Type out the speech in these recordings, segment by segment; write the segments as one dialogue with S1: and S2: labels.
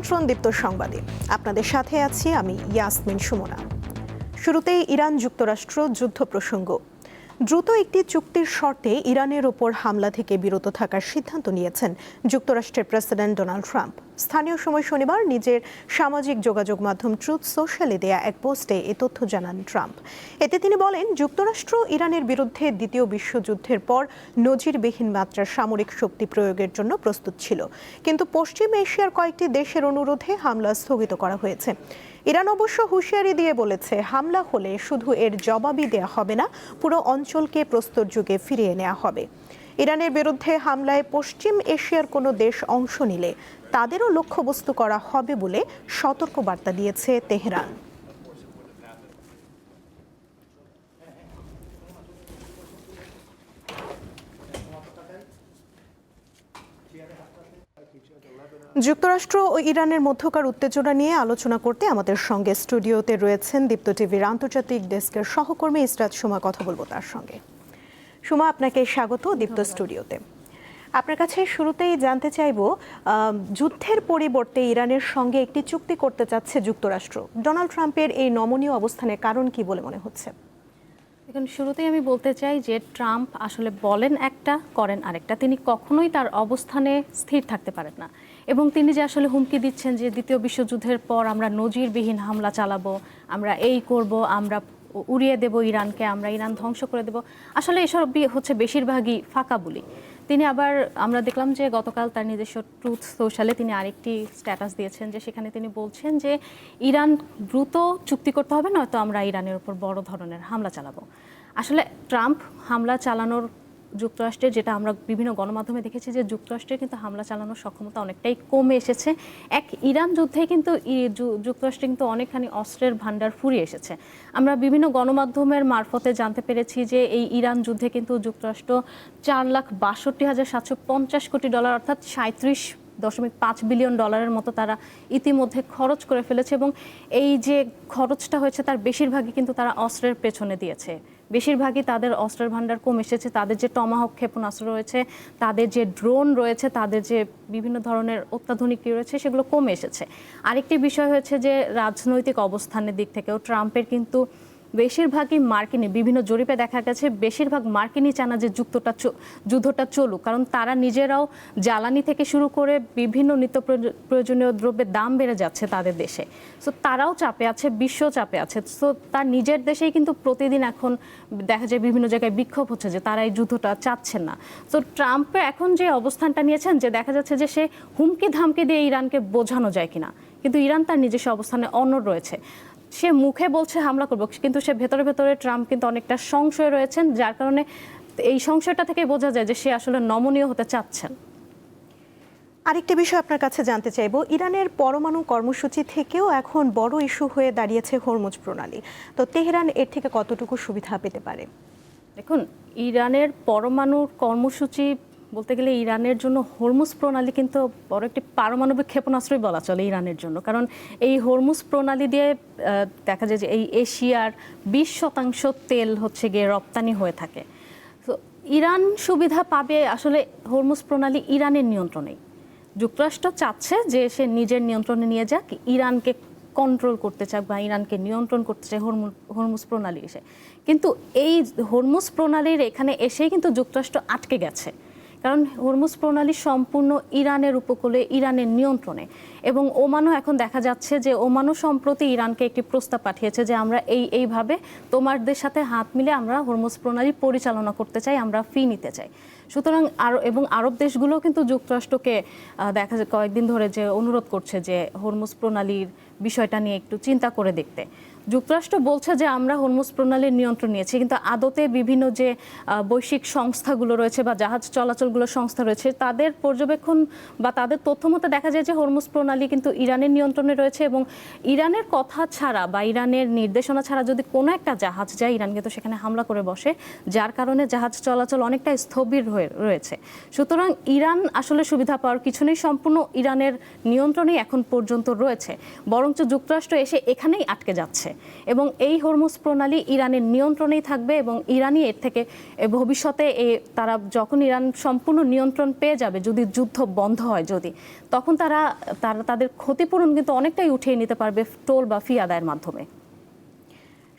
S1: আমন্ত্রণ দীপ্ত সংবাদে। আপনাদের সাথে আছি আমি ইয়াসমিন সুমনা। শুরুতেই ইরান যুক্তরাষ্ট্র যুদ্ধ প্রসঙ্গ। দ্রুত একটি চুক্তির শর্তে ইরানের ওপর হামলা থেকে বিরত থাকার সিদ্ধান্ত নিয়েছেন যুক্তরাষ্ট্রের প্রেসিডেন্ট ডোনাল্ড ট্রাম্প। স্থানীয় সময় শনিবার নিজের সামাজিক যোগাযোগ মাধ্যম ট্রুথ সোশ্যালে দেয়া এক পোস্টে এ তথ্য জানান ট্রাম্প। এতে তিনি বলেন, যুক্তরাষ্ট্র ইরানের বিরুদ্ধে দ্বিতীয় বিশ্বযুদ্ধের পর নজিরবিহীন মাত্রার সামরিক শক্তি প্রয়োগের জন্য প্রস্তুত ছিল, কিন্তু পশ্চিম এশিয়ার কয়েকটি দেশের অনুরোধে হামলা স্থগিত করা হয়েছে। ইরান অবশ্য হুঁশিয়ারি দিয়ে বলেছে, হামলা হলে শুধু এর জবাবই দেয়া হবে না, পুরো অঞ্চলকে প্রস্তর যুগে ফিরিয়ে নেওয়া হবে। ইরানের বিরুদ্ধে হামলায় পশ্চিম এশিয়ার কোনো দেশ অংশ নিলে তাদেরও লক্ষ্যবস্তু করা হবে বলে সতর্কবার্তা দিয়েছে তেহরান। যুক্তরাষ্ট্র ও ইরানের মধ্যকার উত্তেজনা নিয়ে আলোচনা করতে আমাদের সঙ্গে স্টুডিওতে রয়েছেন দীপ্ত টিভির আন্তর্জাতিক ডেস্কের সহকর্মী ইসরাত সুমা। কথা বলবো তার সঙ্গে। সুমা, আপনাকে স্বাগত দীপ্ত স্টুডিওতে। আপনার কাছে শুরুতেই জানতে চাইব, যুদ্ধের পরিবর্তে ইরানের সঙ্গে একটি চুক্তি করতে চাচ্ছে যুক্তরাষ্ট্র। ডোনাল্ড ট্রাম্পের এই নমনীয় অবস্থানের কারণ কি বলে মনে হচ্ছে?
S2: এখন শুরুতেই আমি বলতে চাই যে ট্রাম্প আসলে বলেন একটা, করেন আরেকটা। তিনি কখনোই তার অবস্থানে স্থির থাকতে পারেন না, এবং তিনি যে আসলে হুমকি দিচ্ছেন যে দ্বিতীয় বিশ্বযুদ্ধের পর আমরা নজিরবিহীন হামলা চালাবো, আমরা এই করব, আমরা উড়িয়ে দেব ইরানকে, আমরা ইরান ধ্বংস করে দেব, আসলে এসব হচ্ছে বেশিরভাগই ফাঁকা বলি। তিনি আবার, আমরা দেখলাম যে গতকাল তার নিজস্ব ট্রুথ সোশ্যালে তিনি আরেকটি স্ট্যাটাস দিয়েছেন, যে সেখানে তিনি বলছেন যে ইরান দ্রুত চুক্তি করতে হবে, নয়তো আমরা ইরানের উপর বড় ধরনের হামলা চালাবো। আসলে ট্রাম্প হামলা চালানোর যুক্তরাষ্ট্রের, যেটা আমরা বিভিন্ন গণমাধ্যমে দেখেছি, যে যুক্তরাষ্ট্রের কিন্তু হামলা চালানোর সক্ষমতা অনেকটাই কমে এসেছে। ইরান যুদ্ধে কিন্তু যুক্তরাষ্ট্রে কিন্তু অনেকখানি অস্ত্রের ভান্ডার ফুরিয়ে এসেছে। আমরা বিভিন্ন গণমাধ্যমের মারফতে জানতে পেরেছি যে এই ইরান যুদ্ধে কিন্তু যুক্তরাষ্ট্র 4,62,750 কোটি ডলার, অর্থাৎ 37.5 বিলিয়ন ডলারের মতো তারা ইতিমধ্যে খরচ করে ফেলেছে, এবং এই যে খরচটা হয়েছে তার বেশিরভাগই কিন্তু তারা অস্ত্রের পেছনে দিয়েছে। বেশিরভাগই তাদের অস্ত্রের ভান্ডার কমে এসেছে, তাদের যে টমাহক ক্ষেপণাস্ত্র রয়েছে, তাদের যে ড্রোন রয়েছে, তাদের যে বিভিন্ন ধরনের অত্যাধুনিক রয়েছে, সেগুলো কমে এসেছে। আরেকটি বিষয় হয়েছে যে রাজনৈতিক অবস্থানের দিক থেকেও ট্রাম্পের কিন্তু বেশিরভাগই মার্কিনী, বিভিন্ন জরিপে দেখা গেছে বেশিরভাগ মার্কিনী চান না যে যুদ্ধটা চলুক, কারণ তারা নিজেরাও জ্বালানি থেকে শুরু করে বিভিন্ন নিত্য প্রয়োজনীয় দ্রব্যের দাম বেড়ে যাচ্ছে তাদের দেশে। সো তারাও চাপে আছে, বিশ্ব চাপে আছে। সো তার নিজের দেশেই কিন্তু প্রতিদিন এখন দেখা যায় বিভিন্ন জায়গায় বিক্ষোভ হচ্ছে যে তারা এই যুদ্ধটা চাচ্ছেন না। সো ট্রাম্পের এখন যে অবস্থানটা নিয়েছেন, যে দেখা যাচ্ছে যে সে হুমকি ধামকি দিয়ে ইরানকে বোঝানো যায় কিনা, কিন্তু ইরান তার নিজস্ব অবস্থানে অনড় রয়েছে। সে মুখে বলছে হামলা করবো, কিন্তু সে ভেতরে ভেতরে ট্রাম্প কিন্তু অনেকটা সংশয় রয়েছেন, যার কারণে এই সংশয়টা থেকে বোঝা যায় যে সে আসলে নমনীয় হতে চাচ্ছেন।
S1: আরেকটি বিষয় আপনার কাছে জানতে চাইব, ইরানের পরমাণু কর্মসূচি থেকেও এখন বড় ইস্যু হয়ে দাঁড়িয়েছে হরমুজ প্রণালী। তো তেহরান এর থেকে কতটুকু সুবিধা পেতে পারে?
S2: দেখুন, ইরানের পরমাণু কর্মসূচি বলতে গেলে ইরানের জন্য হরমুজ প্রণালী কিন্তু বড় একটি পারমাণবিক ক্ষেপণাস্ত্রই বলা চলে ইরানের জন্য, কারণ এই হরমুজ প্রণালী দিয়ে দেখা যায় যে এই এশিয়ার 20% তেল হচ্ছে গিয়ে রপ্তানি হয়ে থাকে। তো ইরান সুবিধা পাবে আসলে হরমুজ প্রণালী ইরানের নিয়ন্ত্রণেই। যুক্তরাষ্ট্র চাচ্ছে যে সে নিজের নিয়ন্ত্রণে নিয়ে যাক, ইরানকে কন্ট্রোল করতে চাক বা ইরানকে নিয়ন্ত্রণ করতে চায় হরমুজ প্রণালী এসে, কিন্তু এই হরমুজ প্রণালীর এখানে এসেই কিন্তু যুক্তরাষ্ট্র আটকে গেছে, কারণ হরমুজ প্রণালী সম্পূর্ণ ইরানের উপকূলে, ইরানের নিয়ন্ত্রণে। এবং ওমানও এখন দেখা যাচ্ছে যে ওমানও সম্প্রতি ইরানকে একটি প্রস্তাব পাঠিয়েছে যে আমরা এইভাবে তোমাদের সাথে হাত মিলে আমরা হরমুজ প্রণালী পরিচালনা করতে চাই, আমরা ফি নিতে চাই। সুতরাং এবং আরব দেশগুলোও কিন্তু যুক্তরাষ্ট্রকে দেখা যায় কয়েকদিন ধরে যে অনুরোধ করছে যে হরমুজ প্রণালীর বিষয়টা নিয়ে একটু চিন্তা করে দেখতে। যুক্তরাষ্ট্র বলছে যে আমরা হরমুজ প্রণালীর নিয়ন্ত্রণ নিয়েছি, কিন্তু আদতে বিভিন্ন যে বৈশ্বিক সংস্থাগুলো রয়েছে বা জাহাজ চলাচলগুলোর সংস্থা রয়েছে, তাদের পর্যবেক্ষণ বা তাদের তথ্য মতে দেখা যায় যে হরমুজ প্রণালী কিন্তু ইরানের নিয়ন্ত্রণে রয়েছে, এবং ইরানের কথা ছাড়া বা ইরানের নির্দেশনা ছাড়া যদি কোনো একটা জাহাজ যায়, ইরান কিন্তু সেখানে হামলা করে বসে, যার কারণে জাহাজ চলাচল অনেকটা স্থবির হয়ে রয়েছে। সুতরাং ইরান আসলে সুবিধা পাওয়ার কিছু নেই, সম্পূর্ণ ইরানের নিয়ন্ত্রণেই এখন পর্যন্ত রয়েছে, বরঞ্চ যুক্তরাষ্ট্র এসে এখানেই আটকে যাচ্ছে। এবং এই হরমুজ প্রণালী ইরানের নিয়ন্ত্রণেই থাকবে এবং ইরানই এর থেকে ভবিষ্যতে তারা যখন ইরান সম্পূর্ণ নিয়ন্ত্রণ পেয়ে যাবে, যদি যুদ্ধ বন্ধ হয় যদি, তখন তারা তাদের ক্ষতিপূরণ কিন্তু অনেকটাই উঠিয়ে নিতে পারবে টোল বা ফি আদায়ের মাধ্যমে।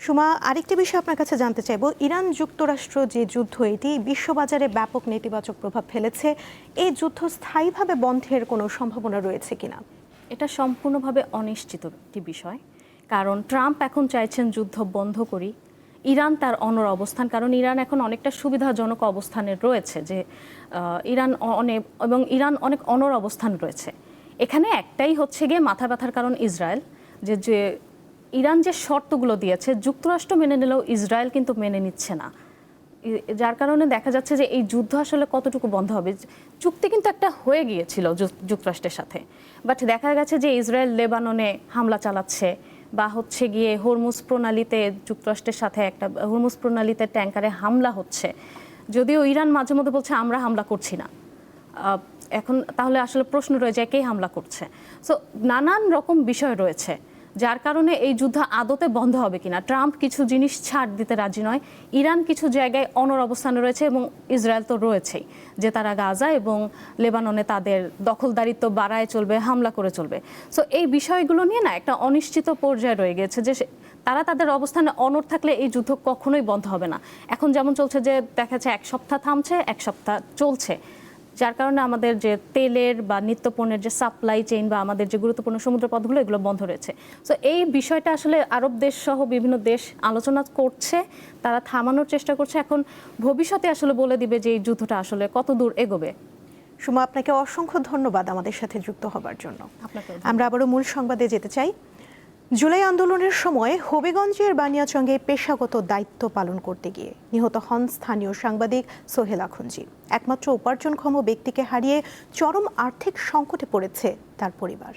S1: সুমা, আরেকটি বিষয় আপনার কাছে জানতে চাইব, ইরান যুক্তরাষ্ট্র যে যুদ্ধ, এটি বিশ্ববাজারে ব্যাপক নেতিবাচক প্রভাব ফেলেছে। এই যুদ্ধ স্থায়ীভাবে বন্ধের কোনো সম্ভাবনা রয়েছে কিনা?
S2: এটা সম্পূর্ণভাবে অনিশ্চিত একটি বিষয়, কারণ ট্রাম্প এখন চাইছেন যুদ্ধ বন্ধ করি, ইরান তার অনড় অবস্থান, কারণ ইরান এখন অনেকটা সুবিধাজনক অবস্থানে রয়েছে, যে ইরান অনেক অনড় অবস্থান রয়েছে। এখানে একটাই হচ্ছে গিয়ে মাথা ব্যথার কারণ ইসরায়েল, যে ইরান যে শর্তগুলো দিয়েছে যুক্তরাষ্ট্র মেনে নিলেও ইসরায়েল কিন্তু মেনে নিচ্ছে না, যার কারণে দেখা যাচ্ছে যে এই যুদ্ধ আসলে কতটুকু বন্ধ হবে। চুক্তি কিন্তু একটা হয়ে গিয়েছিল যুক্তরাষ্ট্রের সাথে, বাট দেখা গেছে যে ইসরায়েল লেবাননে হামলা চালাচ্ছে, বা হচ্ছে গিয়ে হরমুজ প্রণালীতে যুক্তরাষ্ট্রের সাথে একটা হরমুজ প্রণালীতে ট্যাঙ্কারে হামলা হচ্ছে, যদিও ইরান মাঝে মধ্যে বলছে আমরা হামলা করছি না। এখন তাহলে আসলে প্রশ্ন রয়ে যায় কে হামলা করছে। সো নানান রকম বিষয় রয়েছে, যার কারণে এই যুদ্ধ আদতে বন্ধ হবে কিনা। ট্রাম্প কিছু জিনিস ছাড় দিতে রাজি নয়, ইরান কিছু জায়গায় অনড় অবস্থানে রয়েছে, এবং ইসরায়েল তো রয়েছেই, যে তারা গাজা এবং লেবাননে তাদের দখলদারিত্ব বাড়ায় চলবে, হামলা করে চলবে। সো এই বিষয়গুলো নিয়ে না একটা অনিশ্চিত পর্যায়ে রয়ে গেছে, যে তারা তাদের অবস্থানে অনড় থাকলে এই যুদ্ধ কখনোই বন্ধ হবে না। এখন যেমন চলছে, যে দেখা যাচ্ছে এক সপ্তাহ থামছে, এক সপ্তাহ চলছে, যার কারণে আমাদের যে তেলের বা নিত্যপণ্যের যে সাপ্লাই চেইন বা আমাদের যে গুরুত্বপূর্ণ সমুদ্র পথগুলো, এগুলো বন্ধ রয়েছে। সো এই বিষয়টা আসলে আরব দেশ সহ বিভিন্ন দেশ আলোচনা করছে, তারা থামানোর চেষ্টা করছে। এখন ভবিষ্যতে আসলে বলে দিবে যে এই যুদ্ধটা আসলে কত দূর এগোবে।
S1: সুমা, আপনাকে অসংখ্য ধন্যবাদ আমাদের সাথে যুক্ত হবার জন্য।
S2: আপনাকে
S1: আমরা আবারও মূল সংবাদে যেতে চাই। জুলাই আন্দোলনের সময় হবিগঞ্জের বানিয়াচঙ্গে পেশাগত দায়িত্ব পালন করতে গিয়ে নিহত হন স্থানীয় সাংবাদিক সোহেল আখুনজি। একমাত্র উপার্জনক্ষম ব্যক্তিকে হারিয়ে চরম আর্থিক সংকটে পড়েছে তার পরিবার।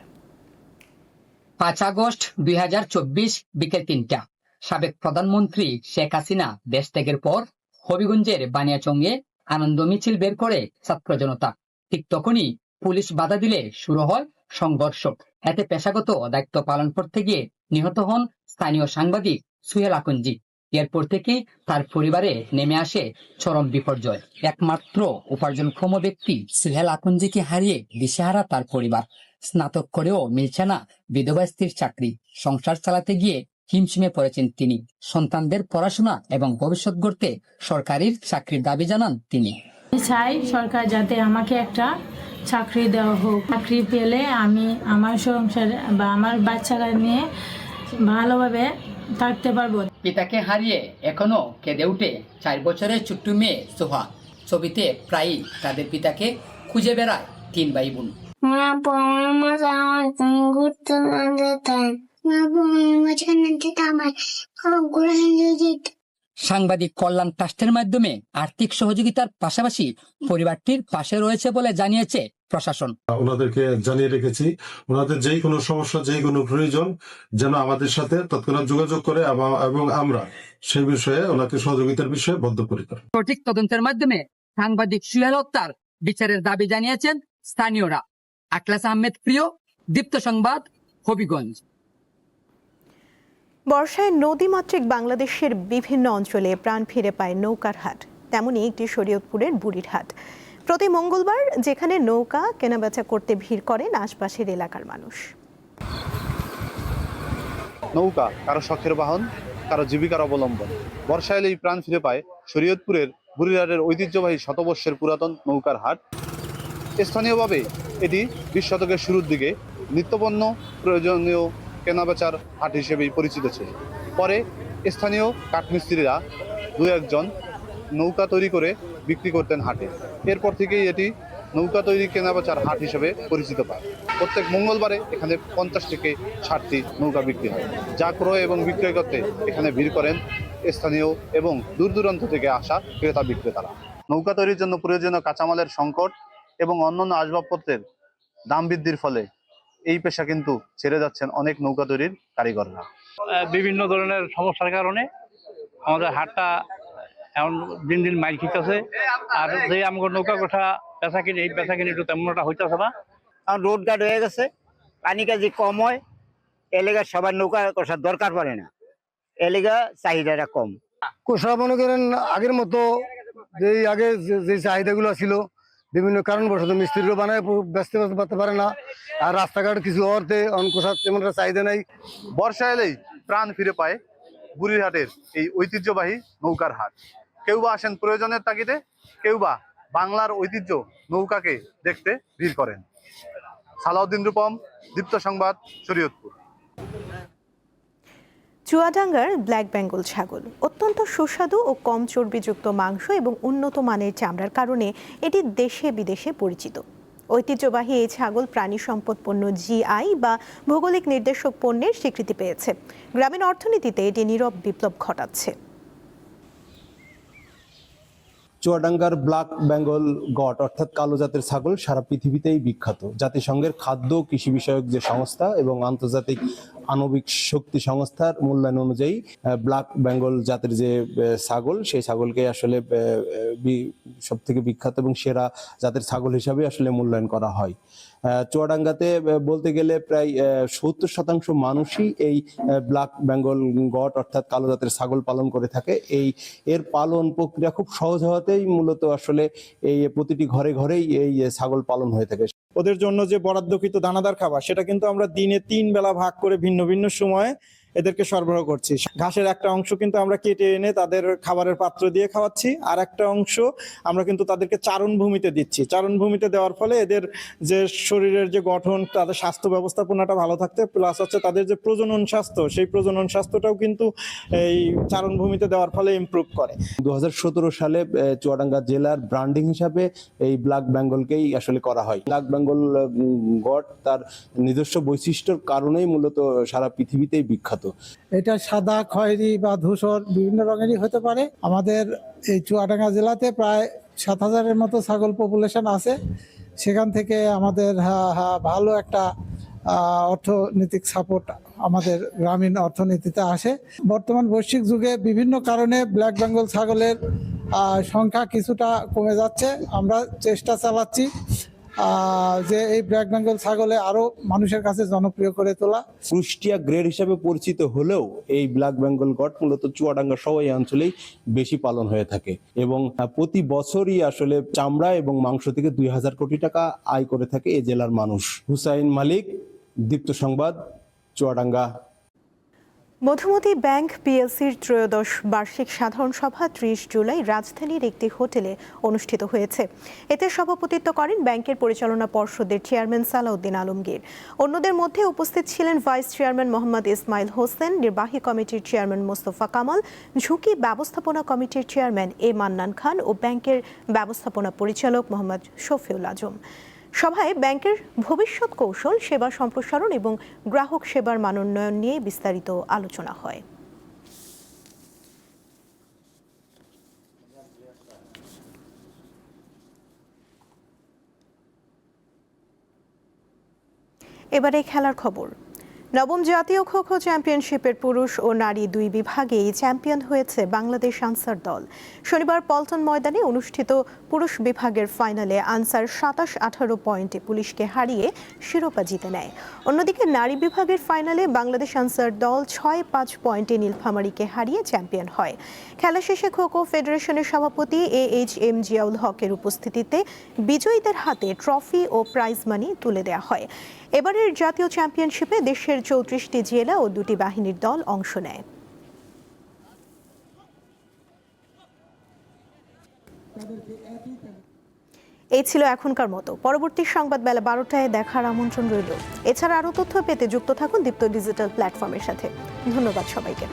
S3: 5 আগস্ট 2024 বিকেল 3টা সাবেক প্রধানমন্ত্রী শেখ হাসিনা দেশ ত্যাগের পর হবিগঞ্জের বানিয়াচঙ্গে আনন্দ মিছিল বের করে ছাত্র জনতা। ঠিক তখনই পুলিশ বাধা দিলে শুরু হয় সংঘর্ষ। এতে পেশাগত দায়িত্ব পালন করতে গিয়ে নিহত হন স্থানীয় সাংবাদিক সোহেল আখুনজি। এরপর থেকে তার পরিবারে নেমে আসে চরম বিপর্যয়। একমাত্র উপার্জনক্ষম ব্যক্তি সোহেল আখুনজিকে হারিয়ে দিশেহারা তার পরিবার। স্নাতক করেও মিলছে না বিধবা স্ত্রীর চাকরি। সংসার চালাতে গিয়ে হিমশিমে পড়েছেন তিনি। সন্তানদের পড়াশোনা এবং ভবিষ্যৎ গড়তে সরকারি চাকরির দাবি জানান তিনি।
S4: চাই সরকার যাতে আমাকে একটা চাকরি দেওয়া হোক, চাকরি পেলে আমি আমার সংসার বা আমার বাচ্চারা নিয়ে ভালোভাবে থাকতে পারবো।
S3: পিতাকে হারিয়ে এখনো কেঁদে উঠে 4 বছরের ছোট্ট মেয়ে সোহা। ছবিতে প্রায়ই তাদের পিতাকে খুঁজে বেড়ায় 3 ভাই বোন। সাংবাদিক কল্যাণ ট্রাস্টের মাধ্যমে আর্থিক সহযোগিতার পাশাপাশি পরিবারটির পাশে রয়েছে বলে জানিয়েছে প্রশাসন।
S5: ওনাদেরকে জানিয়ে রেখেছি, ওনাদের যেই কোনো সমস্যা, যেই কোনো প্রয়োজন যেন আমাদের সাথে তৎক্ষণাৎ যোগাযোগ করে, এবং আমরা সেই বিষয়ে ওনাকে সহযোগিতার বিষয়ে বদ্ধপরিকর।
S3: সঠিক তদন্তের মাধ্যমে সাংবাদিক সোহেল হত্যার বিচারের দাবি জানিয়েছেন স্থানীয়রা। আখলাস আহমেদ প্রিয়, দীপ্ত সংবাদ, হবিগঞ্জ।
S1: বর্ষায় নদীমাতৃক বাংলাদেশের বিভিন্ন অঞ্চলে প্রাণ ফিরে পায় নৌকার হাট, তেমনই একটি শরীয়তপুরের বুড়ির হাট। প্রতি মঙ্গলবার যেখানে নৌকা কেনাবেচা করতে ভিড় করেন আশপাশের এলাকার মানুষ।
S6: নৌকা কারো শখের বাহন, কারো জীবিকার অবলম্বন। বর্ষা এলেই প্রাণ ফিরে পায় শরীয়তপুরের বুড়িরহাটের ঐতিহ্যবাহী শতবর্ষের পুরাতন নৌকার হাট। স্থানীয়ভাবে এটি 20 শতকের শুরুর দিকে নিত্যপণ্য প্রয়োজনীয় কেনাবেচার হাট হিসেবেই পরিচিত ছিল। পরে স্থানীয় কাঠমিস্ত্রিরা 2-1 নৌকা তৈরি করে বিক্রি করতেন হাটে। এরপর থেকেই এটি নৌকা তৈরি কেনাবেচার হাট হিসেবে পরিচিত পায়। প্রত্যেক মঙ্গলবারে এখানে 50 থেকে 60টি নৌকা বিক্রি হয়, যা ক্রয় এবং বিক্রয় করতে এখানে ভিড় করেন স্থানীয় এবং দূর দূরান্ত থেকে আসা ক্রেতা বিক্রেতারা। নৌকা তৈরির জন্য প্রয়োজনীয় কাঁচামালের সংকট এবং অন্যান্য আসবাবপত্রের দাম বৃদ্ধির ফলে এই পেশা কিন্তু ছেড়ে যাচ্ছেন অনেক নৌকা তৈরির কারিগররা।
S7: বিভিন্ন ধরনের সমস্যার কারণে আমাদের হাটটা এখন দিন দিন মাইল খিতেছে। আর যে আমাদের নৌকা কোঠা পেশা কিনে, এই পেশা কিনে একটু তেমনটা হইতেছে না।
S8: কারণ রোড গার্ড হয়ে গেছে, পানি কাজি কম হয়, এলাকার সবার নৌকা কষার দরকার পড়ে না। এলিগা চাহিদাটা কম।
S9: কোষা মনে করেন আগের মতো আগে যে চাহিদাগুলো ছিল বিভিন্ন কারণবশত মিস্ত্রিও বানায় ব্যস্ত করতে পারে না, আর রাস্তাঘাট কিছু অর্থে কোষার তেমন চাহিদা নাই।
S6: বর্ষা এলেই প্রাণ ফিরে পায় বুড়িরহাটের এই ঐতিহ্যবাহী নৌকার হাট। কেউ বা আসেন প্রয়োজনের তাগিদে, কেউ বা বাংলার ঐতিহ্য নৌকাকে দেখতে ভিড় করেন। সালাউদ্দিন রূপম, দীপ্ত সংবাদ, শরীয়তপুর।
S1: চুয়াডাঙ্গার ব্ল্যাক বেঙ্গল ছাগল অত্যন্ত সুস্বাদু ও কম চর্বিযুক্ত মাংস এবং উন্নত মানের চামড়ার কারণে এটি দেশে বিদেশে পরিচিত। ঐতিহ্যবাহী এই ছাগল প্রাণী সম্পদ পণ্য জিআই বা ভৌগোলিক নির্দেশক পণ্যের স্বীকৃতি পেয়েছে। গ্রামীণ অর্থনীতিতে এটি নীরব বিপ্লব ঘটাচ্ছে।
S10: চুয়াডাঙ্গার ব্ল্যাক বেঙ্গল গট অর্থাৎ কালো জাতের ছাগল সারা পৃথিবীতেই বিখ্যাত। জাতিসংঘের খাদ্য কৃষি বিষয়ক যে সংস্থা এবং আন্তর্জাতিক আণবিক শক্তি সংস্থার মূল্যায়ন অনুযায়ী ব্ল্যাক বেঙ্গল জাতের যে ছাগল, সেই ছাগলকে আসলে সব থেকে বিখ্যাত এবং সেরা জাতের ছাগল হিসাবে আসলে মূল্যায়ন করা হয়। চুয়াডাঙ্গাতে বলতে গেলে প্রায় 70% মানুষই এই ব্ল্যাক বেঙ্গল গট অর্থাৎ কালো জাতের ছাগল পালন করে থাকে। এর পালন প্রক্রিয়া খুব সহজ হওয়াতেই মূলত আসলে এই প্রতিটি ঘরে ঘরেই এই ছাগল পালন হয়ে থাকে।
S11: ওদের জন্য যে বরাদ্দকৃত দানাদার খাবার সেটা কিন্তু আমরা দিনে 3 বেলা ভাগ করে ভিন্ন ভিন্ন সময়ে এদেরকে সরবরাহ করছি। ঘাসের একটা অংশ কিন্তু আমরা কেটে এনে তাদের খাবারের পাত্র দিয়ে খাওয়াচ্ছি, আর একটা অংশ আমরা কিন্তু তাদেরকে চারণভূমিতে দিচ্ছি। চারণভূমিতে দেওয়ার ফলে এদের যে শরীরের যে গঠন, তাদের স্বাস্থ্য ব্যবস্থাপনাটা ভালো থাকতে, প্লাস হচ্ছে তাদের যে প্রজনন স্বাস্থ্য, সেই প্রজনন স্বাস্থ্যটাও কিন্তু এই চারণভূমিতে দেওয়ার ফলে ইমপ্রুভ করে।
S10: 2017 সালে চুয়াডাঙ্গা জেলার ব্র্যান্ডিং হিসাবে এই ব্ল্যাক বেঙ্গলকেই আসলে করা হয়। ব্ল্যাক বেঙ্গল গট তার নিজস্ব বৈশিষ্ট্যের কারণেই মূলত সারা পৃথিবীতেই বিখ্যাত।
S9: এটা সাদা, খয়েরি বা ধূসর বিভিন্ন রঙেরই হতে পারে। আমাদের এই চুয়াডাঙ্গা জেলাতে প্রায় 7,000-এর মতো ছাগল পপুলেশন আছে। সেখান থেকে আমাদের ভালো একটা অর্থনৈতিক সাপোর্ট আমাদের গ্রামীণ অর্থনীতিতে আসে। বর্তমান বৈশ্বিক যুগে বিভিন্ন কারণে ব্ল্যাক বেঙ্গল ছাগলের সংখ্যা কিছুটা কমে যাচ্ছে। আমরা চেষ্টা চালাচ্ছি যে এই ব্ল্যাক বেঙ্গল ছাগলে আরো মানুষের কাছে জনপ্রিয় করে তোলা।
S10: কুষ্টিয়া গ্রেড হিসাবে পরিচিত হলেও এই ব্ল্যাক বেঙ্গল গট মূলত চুয়াডাঙ্গা সহ এই অঞ্চলেই বেশি পালন হয়ে থাকে এবং প্রতি বছরই আসলে চামড়া এবং মাংস থেকে 2,000 কোটি টাকা আয় করে থাকে এই জেলার মানুষ। হুসাইন মালিক, দীপ্ত সংবাদ, চুয়াডাঙ্গা।
S1: মধুমতি ব্যাংক পিএলসির 13শ বার্ষিক সাধারণ সভা 30 জুলাই রাজধানীর একটি হোটেলে অনুষ্ঠিত হয়েছে। এতে সভাপতিত্ব করেন ব্যাংকের পরিচালনা পর্ষদের চেয়ারম্যান সালাউদ্দিন আলমগীর। অন্যদের মধ্যে উপস্থিত ছিলেন ভাইস চেয়ারম্যান মোহাম্মদ ইসমাইল হোসেন, নির্বাহী কমিটির চেয়ারম্যান মোস্তফা কামাল, ঝুঁকি ব্যবস্থাপনা কমিটির চেয়ারম্যান এ মান্নান খান ও ব্যাংকের ব্যবস্থাপনা পরিচালক মোহাম্মদ শফিউল আজম। সভায় ব্যাংকের ভবিষ্যৎ কৌশল, সেবা সম্প্রসারণ এবং গ্রাহক সেবার মানোন্নয়ন নিয়ে বিস্তারিত আলোচনা হয়। এবারে খেলার খবর। নবম জাতীয় খো খো চ্যাম্পিয়নশিপের পুরুষ ও নারী 2 বিভাগেই চ্যাম্পিয়ন হয়েছে বাংলাদেশ আনসার দল। শনিবার পল্টন ময়দানে অনুষ্ঠিত পুরুষ বিভাগের ফাইনালে আনসার 27-18 পয়েন্টে পুলিশকে হারিয়ে শিরোপা জিতে নেয়। অন্যদিকে নারী বিভাগের ফাইনালে বাংলাদেশ আনসার দল 6-5 পয়েন্টে নীলফামারীকে হারিয়ে চ্যাম্পিয়ন হয়। খেলা শেষে খো খো ফেডারেশনের সভাপতি AHM জিয়াউল হকের উপস্থিতিতে বিজয়ীদের হাতে ট্রফি ও প্রাইজ মানি তুলে দেওয়া হয়। এবারের জাতীয় চ্যাম্পিয়নশিপে দেশের 34টি জেলা ও 2টি বাহিনীর দল অংশ নেয়। এই ছিল এখনকার মতো। পরবর্তী সংবাদ বেলা 12টায় দেখার আমন্ত্রণ রইল। এছাড়া আরও তথ্য পেতে যুক্ত থাকুন দীপ্ত ডিজিটাল প্ল্যাটফর্মের সাথে। ধন্যবাদ সবাইকে।